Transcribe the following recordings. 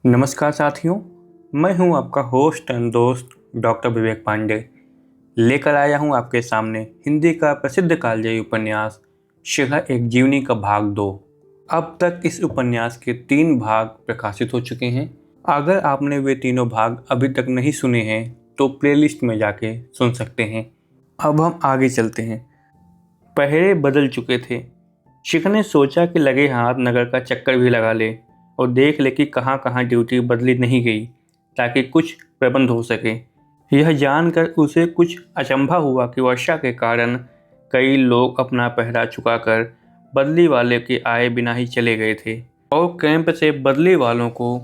नमस्कार साथियों, मैं हूं आपका होस्ट एंड दोस्त डॉक्टर विवेक पांडे। लेकर आया हूं आपके सामने हिंदी का प्रसिद्ध कालजयी उपन्यास शिखा एक जीवनी का भाग 2। अब तक इस उपन्यास के 3 भाग प्रकाशित हो चुके हैं। अगर आपने वे तीनों भाग अभी तक नहीं सुने हैं तो प्लेलिस्ट में जाके सुन सकते हैं। अब हम आगे चलते हैं। पहरे बदल चुके थे। शिखा ने सोचा कि लगे हाथ नगर का चक्कर भी लगा ले और देख ले कि कहाँ कहाँ ड्यूटी बदली नहीं गई, ताकि कुछ प्रबंध हो सके। यह जानकर उसे कुछ अचंभा हुआ कि वर्षा के कारण कई लोग अपना पहरा चुकाकर बदली वाले के आए बिना ही चले गए थे और कैंप से बदली वालों को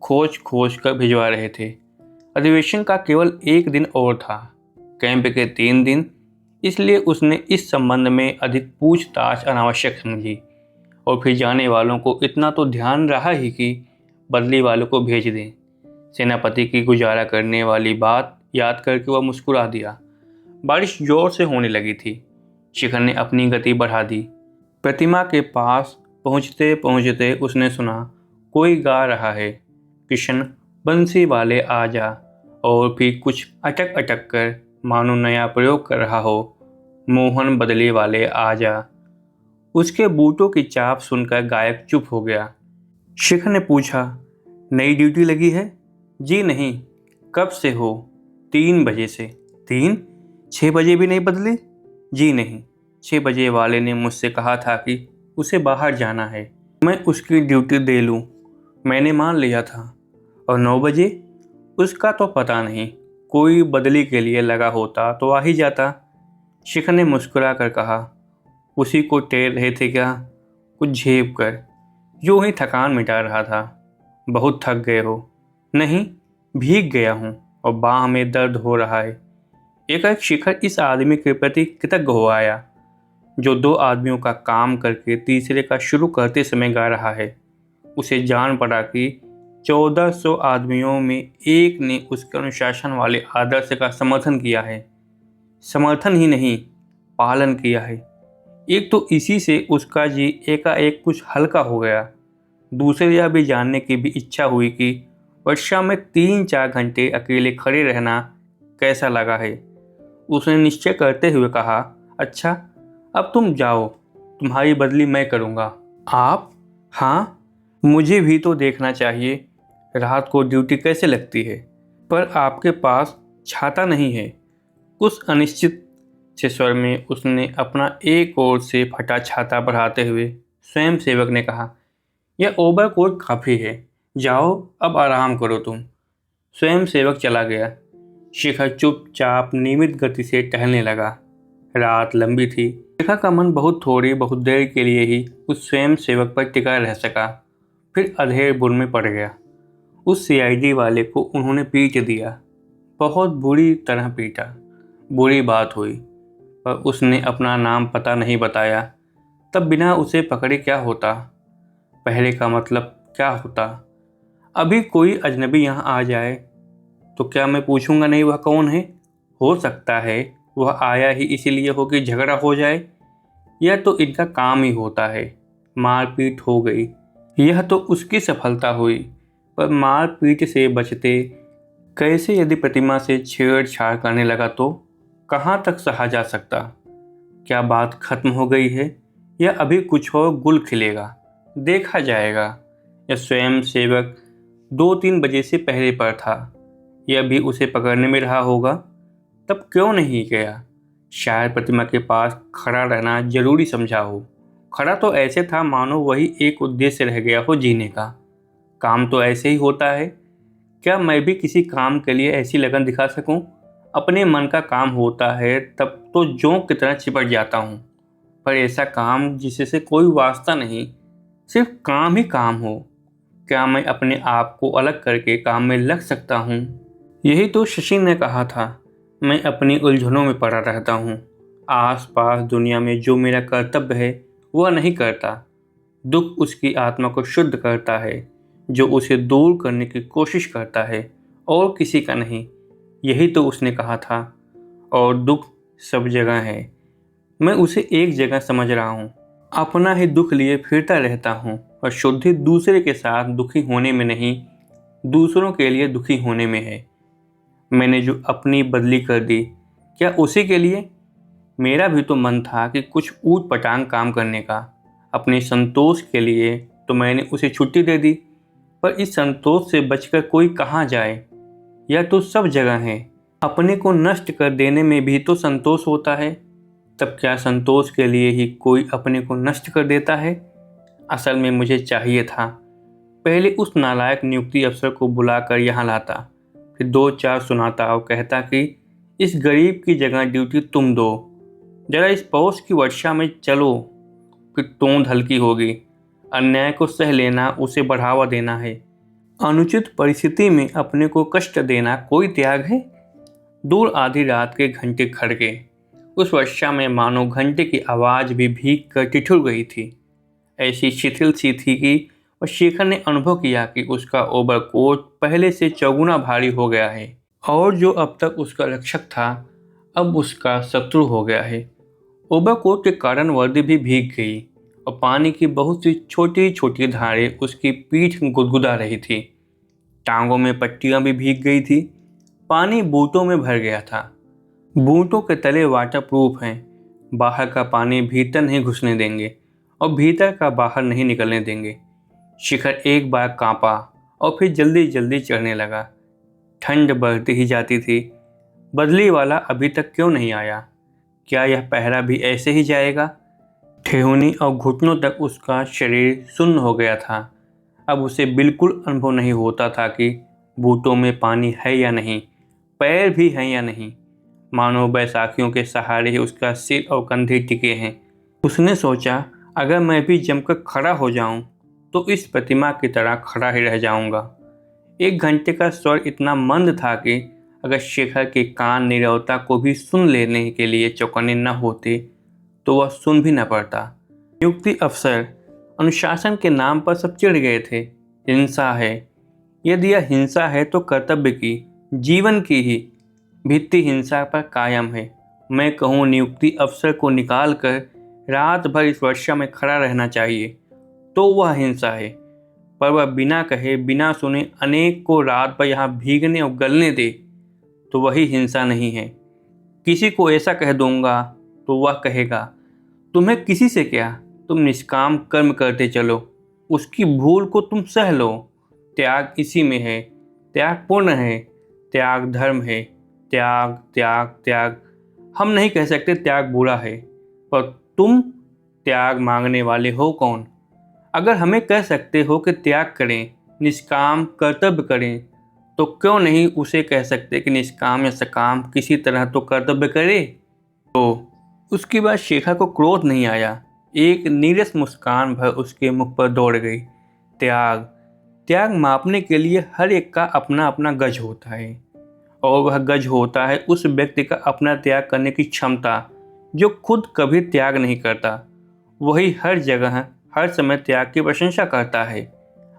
खोज खोज कर भिजवा रहे थे। अधिवेशन का केवल 1 दिन और था, कैंप के 3 दिन, इसलिए उसने इस संबंध में अधिक पूछताछ अनावश्यक समझी और फिर जाने वालों को इतना तो ध्यान रहा ही कि बदली वालों को भेज दें। सेनापति की गुजारा करने वाली बात याद करके वह मुस्कुरा दिया। बारिश जोर से होने लगी थी। शिखर ने अपनी गति बढ़ा दी। प्रतिमा के पास पहुंचते पहुंचते उसने सुना कोई गा रहा है, किशन बंसी वाले आ जा, और फिर कुछ अटक अटक कर मानो नया प्रयोग कर रहा हो, मोहन बदली वाले आ जा। उसके बूटों की चाप सुनकर गायक चुप हो गया। शिखर ने पूछा, नई ड्यूटी लगी है? जी नहीं। कब से हो? 3 बजे से। 3? 6 बजे भी नहीं बदले? जी नहीं, 6 बजे वाले ने मुझसे कहा था कि उसे बाहर जाना है, मैं उसकी ड्यूटी दे लूँ। मैंने मान लिया था। और 9 बजे? उसका तो पता नहीं, कोई बदली के लिए लगा होता तो आ ही जाता। शिखर ने मुस्कुरा कर कहा, उसी को टेर रहे थे क्या? कुछ झेप कर यूं ही थकान मिटा रहा था। बहुत थक गए हो? नहीं, भीग गया हूँ और बाह में दर्द हो रहा है। एकाएक शिखर इस आदमी के प्रति कृतज्ञ हो आया जो 2 आदमियों का काम करके तीसरे का शुरू करते समय गा रहा है। उसे जान पड़ा कि 1400 आदमियों में एक ने उसके अनुशासन वाले आदर्श का समर्थन किया है। समर्थन ही नहीं, पालन किया है। एक तो इसी से उसका जी एकाएक कुछ हल्का हो गया। दूसरे यह भी जानने की भी इच्छा हुई कि वर्षा में 3-4 घंटे अकेले खड़े रहना कैसा लगा है। उसने निश्चय करते हुए कहा, अच्छा, अब तुम जाओ, तुम्हारी बदली मैं करूँगा। आप? हाँ, मुझे भी तो देखना चाहिए रात को ड्यूटी कैसे लगती है। पर आपके पास छाता नहीं है। कुछ अनिश्चित से स्वर में उसने अपना एक ओर से फटा छाता बढ़ाते हुए स्वयं सेवक ने कहा, यह ओवरकोट काफ़ी है, जाओ अब आराम करो तुम। स्वयं सेवक चला गया। शिखर चुपचाप नियमित गति से टहलने लगा। रात लंबी थी। शिखर का मन बहुत देर के लिए ही उस स्वयं सेवक पर टिका रह सका, फिर अधेर बुन में पड़ गया। उस सीआईडी वाले को उन्होंने पीट दिया, बहुत बुरी तरह पीटा। बुरी बात हुई, पर उसने अपना नाम पता नहीं बताया। तब बिना उसे पकड़े क्या होता? पहले का मतलब क्या होता? अभी कोई अजनबी यहाँ आ जाए तो क्या मैं पूछूंगा नहीं वह कौन है? हो सकता है वह आया ही इसीलिए हो कि झगड़ा हो जाए। यह तो इनका काम ही होता है। मारपीट हो गई, यह तो उसकी सफलता हुई। पर मारपीट से बचते कैसे? यदि प्रतिमा से छेड़छाड़ करने लगा तो कहाँ तक सहा जा सकता? क्या बात खत्म हो गई है या अभी कुछ और गुल खिलेगा? देखा जाएगा। यह स्वयं सेवक 2-3 बजे से पहले पर था। यह भी उसे पकड़ने में रहा होगा, तब क्यों नहीं गया? शायद प्रतिमा के पास खड़ा रहना जरूरी समझा हो। खड़ा तो ऐसे था मानो वही एक उद्देश्य रह गया हो जीने का। काम तो ऐसे ही होता है। क्या मैं भी किसी काम के लिए ऐसी लगन दिखा सकूं? अपने मन का काम होता है तब तो जोंक की तरह चिपट जाता हूँ। पर ऐसा काम जिससे कोई वास्ता नहीं, सिर्फ काम ही काम हो, क्या मैं अपने आप को अलग करके काम में लग सकता हूँ? यही तो शशि ने कहा था। मैं अपनी उलझनों में पड़ा रहता हूँ। आस पास दुनिया में जो मेरा कर्तव्य है वह नहीं करता। दुख उसकी आत्मा को शुद्ध करता है, जो उसे दूर करने की कोशिश करता है, और किसी का नहीं। यही तो उसने कहा था। और दुख सब जगह है। मैं उसे एक जगह समझ रहा हूँ। अपना ही दुख लिए फिरता रहता हूँ और शुद्धि दूसरे के साथ दुखी होने में नहीं, दूसरों के लिए दुखी होने में है। मैंने जो अपनी बदली कर दी, क्या उसी के लिए? मेरा भी तो मन था कि कुछ ऊट पटांग काम करने का, अपने संतोष के लिए, तो मैंने उसे छुट्टी दे दी। पर इस संतोष से बचकर कोई कहाँ जाए? यह तो सब जगह है। अपने को नष्ट कर देने में भी तो संतोष होता है। तब क्या संतोष के लिए ही कोई अपने को नष्ट कर देता है? असल में मुझे चाहिए था पहले उस नालायक नियुक्ति अफसर को बुलाकर यहाँ लाता, फिर दो चार सुनाता और कहता कि इस गरीब की जगह ड्यूटी तुम दो, जरा इस पौष की वर्षा में चलो। फिर तोंद हल्की होगी। अन्याय को सह लेना उसे बढ़ावा देना है। अनुचित परिस्थिति में अपने को कष्ट देना कोई त्याग है? दूर आधी रात के घंटे खड़के। उस वर्षा में मानो घंटे की आवाज़ भी भीग कर ठिठुर गई थी। ऐसी शिथिल सी थी कि और शेखर ने अनुभव किया कि उसका ओवरकोट पहले से चौगुना भारी हो गया है और जो अब तक उसका रक्षक था अब उसका शत्रु हो गया है। ओवरकोट के कारण वर्दी भी भीग गई और पानी की बहुत सी छोटी छोटी धारें उसकी पीठ गुदगुदा रही थी। टांगों में पट्टियां भी भीग गई थी। पानी बूटों में भर गया था। बूटों के तले वाटरप्रूफ हैं। बाहर का पानी भीतर नहीं घुसने देंगे और भीतर का बाहर नहीं निकलने देंगे। शिखर एक बार कांपा और फिर जल्दी जल्दी चढ़ने लगा। ठंड बढ़ती ही जाती थी। बदली वाला अभी तक क्यों नहीं आया? क्या यह पहरा भी ऐसे ही जाएगा? ठेहुनी और घुटनों तक उसका शरीर सुन्न हो गया था। अब उसे बिल्कुल अनुभव नहीं होता था कि बूटों में पानी है या नहीं, पैर भी हैं या नहीं। मानो बैसाखियों के सहारे ही उसका सिर और कंधे टिके हैं। उसने सोचा, अगर मैं भी जमकर खड़ा हो जाऊं तो इस प्रतिमा की तरह खड़ा ही रह जाऊंगा। एक घंटे का स्वर इतना मंद था कि अगर शेखर के कान नीरवता को भी सुन लेने के लिए चौकन्ने न होते तो वह सुन भी न पाता। नियुक्ति अफसर अनुशासन के नाम पर सब चिढ़ गए थे। हिंसा है। यदि यह हिंसा है तो कर्तव्य की, जीवन की ही भित्ति हिंसा पर कायम है। मैं कहूँ नियुक्ति अफसर को निकाल कर रात भर इस वर्षा में खड़ा रहना चाहिए तो वह हिंसा है। पर वह बिना कहे बिना सुने अनेक को रात भर यहाँ भीगने और गलने दे तो वही हिंसा नहीं है। किसी को ऐसा कह दूंगा तो वह कहेगा, तुम्हें किसी से क्या, तुम निष्काम कर्म करते चलो, उसकी भूल को तुम सह लो। त्याग इसी में है। त्याग पूर्ण है। त्याग धर्म है। त्याग त्याग त्याग। हम नहीं कह सकते त्याग बुरा है, पर तुम त्याग मांगने वाले हो कौन? अगर हमें कह सकते हो कि त्याग करें, निष्काम कर्तव्य करें, तो क्यों नहीं उसे कह सकते कि निष्काम या सकाम किसी तरह तो कर्तव्य करे? तो उसके बाद शेखर को क्रोध नहीं आया। एक नीरस मुस्कान भर उसके मुख पर दौड़ गई। त्याग त्याग मापने के लिए हर एक का अपना अपना गज होता है और वह गज होता है उस व्यक्ति का अपना त्याग करने की क्षमता जो खुद कभी त्याग नहीं करता। वही हर जगह हर समय त्याग की प्रशंसा करता है।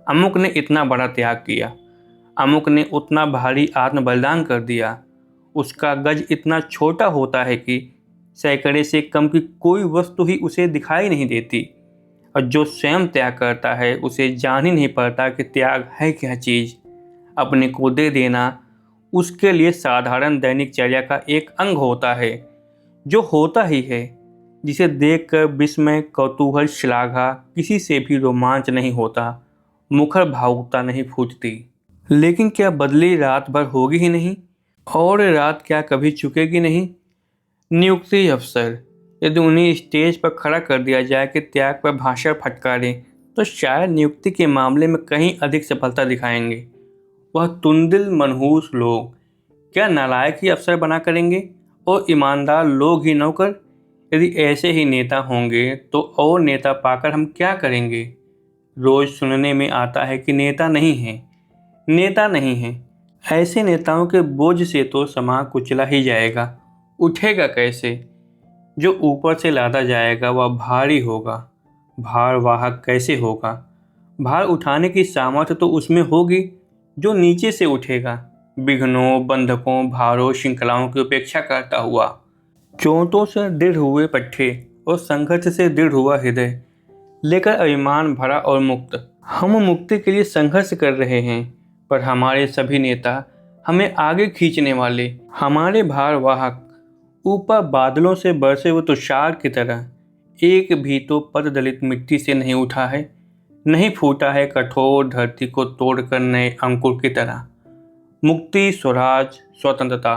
अमुक ने इतना बड़ा त्याग किया, अमुक ने उतना भारी आत्म बलिदान कर दिया। उसका गज इतना छोटा होता है कि सैकड़े से कम की कोई वस्तु ही उसे दिखाई नहीं देती और जो स्वयं त्याग करता है उसे जान ही नहीं पड़ता कि त्याग है क्या चीज़। अपने को दे देना उसके लिए साधारण दैनिक चर्या का एक अंग होता है, जो होता ही है, जिसे देखकर विस्मय, कौतूहल, श्लाघा किसी से भी रोमांच नहीं होता, मुखर भावुकता नहीं फूटती। लेकिन क्या बदली रात भर होगी ही नहीं? और रात क्या कभी चुकेगी नहीं? नियुक्ति अफसर यदि उन्हें स्टेज पर खड़ा कर दिया जाए कि त्याग पर भाषण फटकारें तो शायद नियुक्ति के मामले में कहीं अधिक सफलता दिखाएंगे। वह तुंदिल मनहूस लोग क्या नालायक ही अफसर बना करेंगे और ईमानदार लोग ही नौकर? यदि ऐसे ही नेता होंगे तो और नेता पाकर हम क्या करेंगे? रोज सुनने में आता है कि नेता नहीं है, नेता नहीं है। ऐसे नेताओं के बोझ से तो समाज कुचला ही जाएगा। उठेगा कैसे? जो ऊपर से लादा जाएगा वह भारी होगा। भार वाहक कैसे होगा? भार उठाने की सामर्थ्य तो उसमें होगी जो नीचे से उठेगा, विघ्नों, बंधकों, भारों, श्रृंखलाओं की उपेक्षा करता हुआ। चोटों से दृढ़ हुए पट्टे और संघर्ष से दृढ़ हुआ हृदय लेकर अभिमान भरा और मुक्त। हम मुक्ति के लिए संघर्ष कर रहे हैं। पर हमारे सभी नेता हमें आगे खींचने वाले, हमारे भारवाहक, ऊपर बादलों से बरसे हुए तुषार की तरह एक भी तो पद दलित मिट्टी से नहीं उठा है, नहीं फूटा है कठोर धरती को तोड़कर नए अंकुर की तरह। मुक्ति, स्वराज, स्वतंत्रता,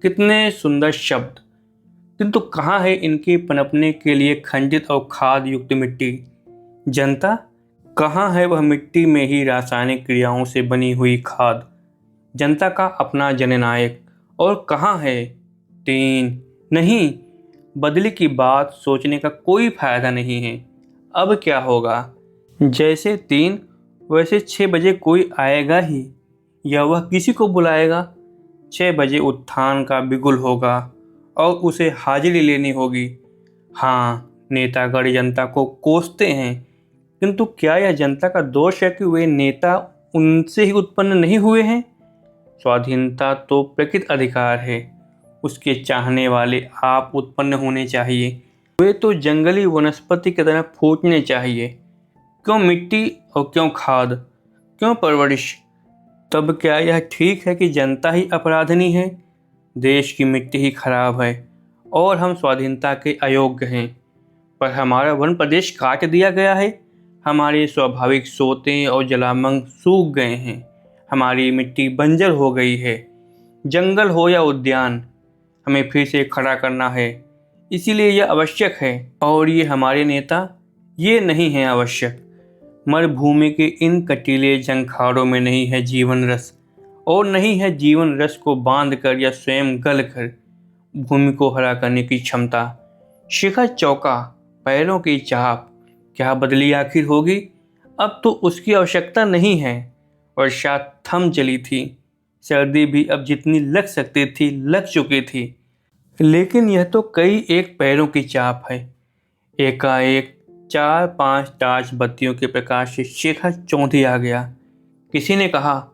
कितने सुंदर शब्द, किंतु कहाँ है इनके पनपने के लिए खंडित और खाद युक्त मिट्टी? जनता, कहाँ है वह मिट्टी में ही रासायनिक क्रियाओं से बनी हुई खाद? जनता का अपना जननायक, और कहाँ है तीन? नहीं, बदले की बात सोचने का कोई फायदा नहीं है। अब क्या होगा? जैसे 3 वैसे 6 बजे कोई आएगा ही, या वह किसी को बुलाएगा? 6 बजे उत्थान का बिगुल होगा और उसे हाजिरी लेनी होगी। हाँ, नेतागण जनता को कोसते हैं, किंतु क्या यह जनता का दोष है कि वे नेता उनसे ही उत्पन्न नहीं हुए हैं? स्वाधीनता तो प्रकृत अधिकार है, उसके चाहने वाले आप उत्पन्न होने चाहिए। वे तो जंगली वनस्पति की तरह फूटने चाहिए। क्यों मिट्टी और क्यों खाद, क्यों परवरिश? तब क्या यह ठीक है कि जनता ही अपराधनी है? देश की मिट्टी ही खराब है और हम स्वाधीनता के अयोग्य हैं, पर हमारा वन प्रदेश काट दिया गया है। हमारे स्वाभाविक सोते और जलामंग सूख गए हैं, हमारी मिट्टी बंजर हो गई है। जंगल हो या उद्यान, हमें फिर से खड़ा करना है, इसीलिए यह आवश्यक है। और ये हमारे नेता, ये नहीं है आवश्यक। मरुभूमि के इन कटीले झंखारों में नहीं है जीवन रस, और नहीं है जीवन रस को बांध कर या स्वयं गल कर भूमि को हरा करने की क्षमता। शिखर चौका, पैरों की चाप, क्या बदली आखिर होगी? अब तो उसकी आवश्यकता नहीं है। वर्षा थम चली थी, सर्दी भी अब जितनी लग सकती थी लग चुकी थी, लेकिन यह तो कई एक पैरों की चाप है। एकाएक 4-5 टार्च बत्तियों के प्रकाश से शिखर चौंधी आ गया। किसी ने कहा,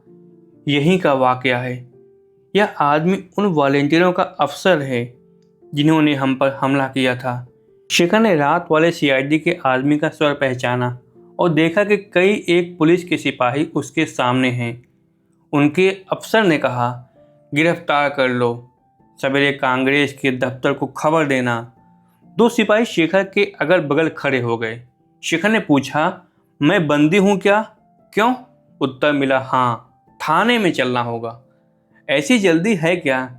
यहीं का वाकया है, यह आदमी उन वॉलेंटियरों का अफसर है जिन्होंने हम पर हमला किया था। शिखर ने रात वाले सीआईडी के आदमी का स्वर पहचाना और देखा कि कई एक पुलिस के सिपाही उसके सामने हैं। उनके अफसर ने कहा, गिरफ्तार कर लो, सवेरे कांग्रेस के दफ्तर को खबर देना। 2 सिपाही शिखर के अगल बगल खड़े हो गए। शिखर ने पूछा, मैं बंदी हूं क्या? क्यों? उत्तर मिला, हाँ, थाने में चलना होगा। ऐसी जल्दी है क्या?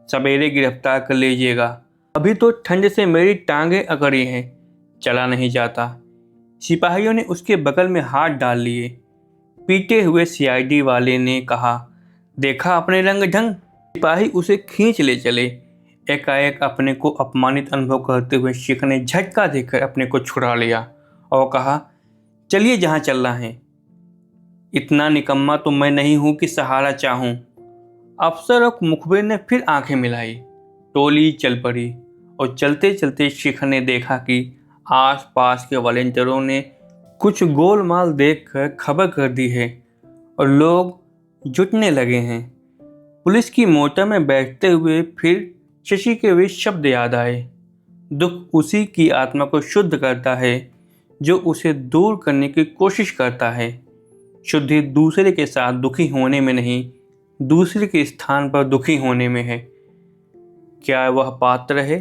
सवेरे गिरफ्तार कर लीजिएगा, अभी तो ठंड से मेरी टांगें अकड़ी हैं, चला नहीं जाता। सिपाहियों ने उसके बगल में हाथ डाल लिए। पीटे हुए सीआईडी वाले ने कहा, देखा अपने रंग ढंग? सिपाही उसे खींच ले चले। एकाएक अपने को अपमानित अनुभव करते हुए शिखर ने झटका देकर अपने को छुड़ा लिया और कहा, चलिए जहाँ चलना है। इतना निकम्मा तो मैं नहीं हूँ कि सहारा चाहूँ। अफसर और मुखबिर ने फिर आंखें मिलाई। टोली चल पड़ी और चलते चलते शिखर ने देखा कि आसपास के वॉलेंटियरों ने कुछ गोलमाल देखकर खबर कर दी है और लोग जुटने लगे हैं। पुलिस की मोटर में बैठते हुए फिर शशि के वे शब्द याद आए, दुख उसी की आत्मा को शुद्ध करता है जो उसे दूर करने की कोशिश करता है। शुद्धि दूसरे के साथ दुखी होने में नहीं, दूसरे के स्थान पर दुखी होने में है। क्या वह पात्र है?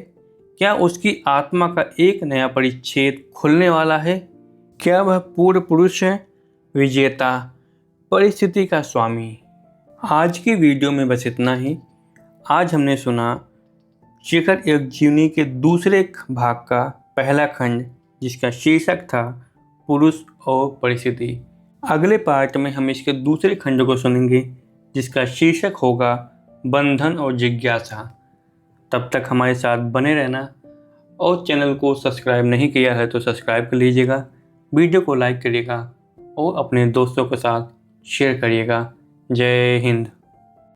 क्या उसकी आत्मा का एक नया परिच्छेद खुलने वाला है? क्या वह पूर्ण पुरुष है, विजेता, परिस्थिति का स्वामी? आज की वीडियो में बस इतना ही। आज हमने सुना शिखर एक जीवनी के दूसरे भाग का पहला खंड, जिसका शीर्षक था पुरुष और परिस्थिति। अगले पार्ट में हम इसके दूसरे खंड को सुनेंगे, जिसका शीर्षक होगा बंधन और जिज्ञासा। तब तक हमारे साथ बने रहना, और चैनल को सब्सक्राइब नहीं किया है तो सब्सक्राइब कर लीजिएगा, वीडियो को लाइक करिएगा और अपने दोस्तों के साथ शेयर करिएगा। जय हिंद।